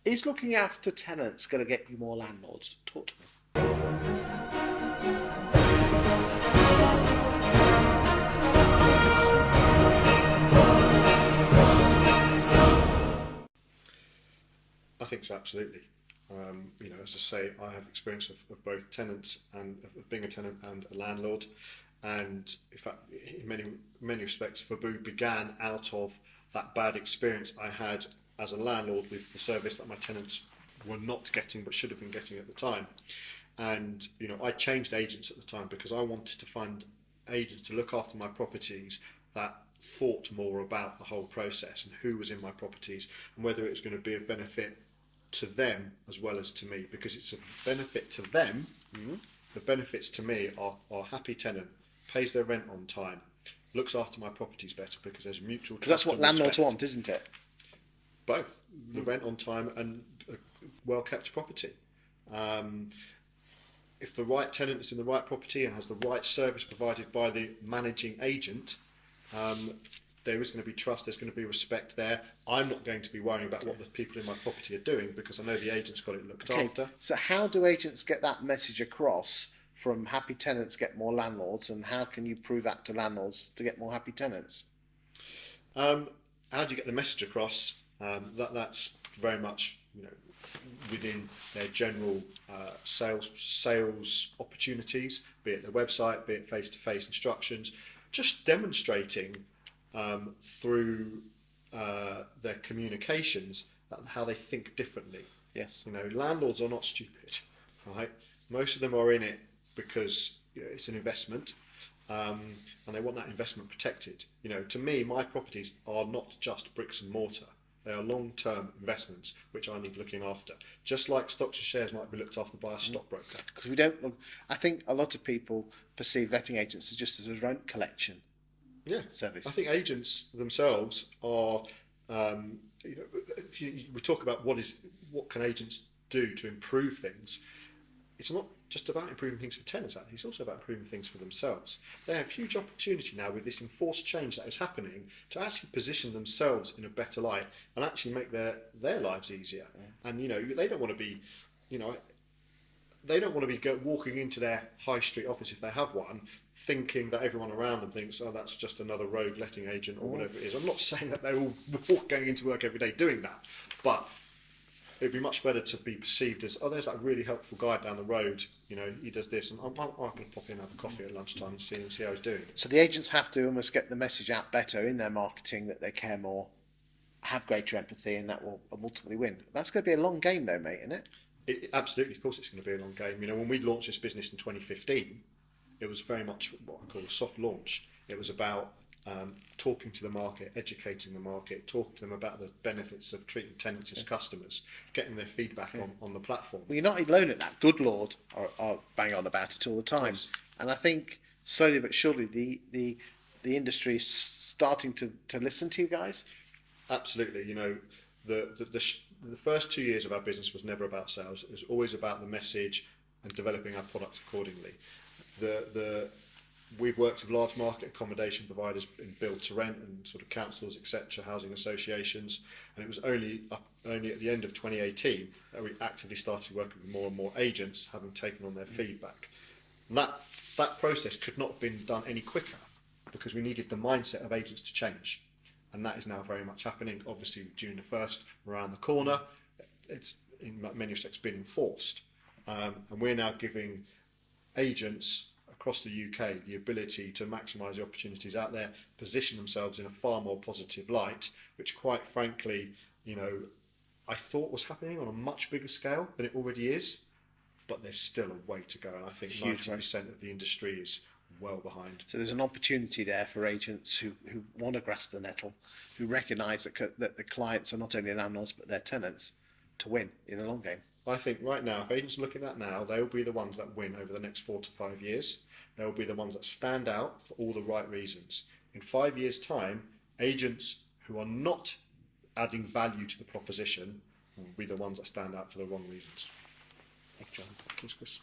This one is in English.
Is looking after tenants going to get you more landlords? Talk to me. I think so, absolutely. As I say, I have experience of both tenants and of being a tenant and a landlord, and in fact, in many respects, Vaboo began out of that bad experience I had as a landlord with the service that my tenants were not getting but should have been getting at the time. And I changed agents at the time because I wanted to find agents to look after my properties that thought more about the whole process and who was in my properties and whether it was going to be of benefit to them as well as to me, because it's a benefit to them. The benefits to me are happy tenant, pays their rent on time, looks after my properties better because there's mutual trust. Because that's what and landlords respect. want, isn't it? Both the rent on time and a well kept property. If the right tenant is in the right property and has the right service provided by the managing agent, there is going to be trust, there's going to be respect there. I'm not going to be worrying about what the people in my property are doing because I know the agent's got it looked after. So how do agents get that message across from happy tenants get more landlords, and how can you prove that to landlords to get more happy tenants? How do you get the message across? That's very much within their general sales opportunities, be it their website, be it face-to-face instructions, just demonstrating through their communications how they think differently. Yes. Landlords are not stupid, right? Most of them are in it because it's an investment, and they want that investment protected. To me, my properties are not just bricks and mortar. They are long-term investments which I need looking after. Just like stocks and shares might be looked after by a stockbroker. Because we don't. I think a lot of people perceive letting agents just as a rent collection. Service. I think agents themselves are. We talk about what can agents do to improve things. It's not just about improving things for tenants, actually. It's also about improving things for themselves. They have huge opportunity now with this enforced change that is happening to actually position themselves in a better light and actually make their lives easier. And they don't want to be, they don't want to be walking into their high street office if they have one, thinking that everyone around them thinks, oh, that's just another rogue letting agent or whatever it is. I'm not saying that they're all going into work every day doing that, but it'd be much better to be perceived as, oh, there's that really helpful guy down the road, he does this, and I'm going to pop in and have a coffee at lunchtime and see how he's doing. So the agents have to almost get the message out better in their marketing that they care more, have greater empathy, and that will ultimately win. That's going to be a long game though, mate, isn't it? Absolutely, of course it's going to be a long game. When we launched this business in 2015, it was very much what I call a soft launch. It was about talking to the market, educating the market, talking to them about the benefits of treating tenants as customers, getting their feedback on the platform. Well, you're not alone at that. Good Lord are banging on about it all the time. Yes. And I think slowly but surely the industry is starting to listen to you guys. Absolutely. The first 2 years of our business was never about sales. It was always about the message and developing our product accordingly. We've worked with large market accommodation providers in build to rent and sort of councils, etc., housing associations, and it was only at the end of 2018 that we actively started working with more and more agents, having taken on their feedback. And that process could not have been done any quicker because we needed the mindset of agents to change, and that is now very much happening. Obviously, June the 1st, around the corner, it's in many respects been enforced, and we're now giving agents across the UK the ability to maximise the opportunities out there, position themselves in a far more positive light, which quite frankly, I thought was happening on a much bigger scale than it already is, but there's still a way to go, and I think 90% of the industry is well behind. So there's an opportunity there for agents who want to grasp the nettle, who recognise that the clients are not only landlords but they're tenants, to win in the long game. I think right now, if agents are looking at that now, they'll be the ones that win over the next 4 to 5 years. They'll be the ones that stand out for all the right reasons. In 5 years' time, agents who are not adding value to the proposition will be the ones that stand out for the wrong reasons. Thank you, John. Thanks, Chris.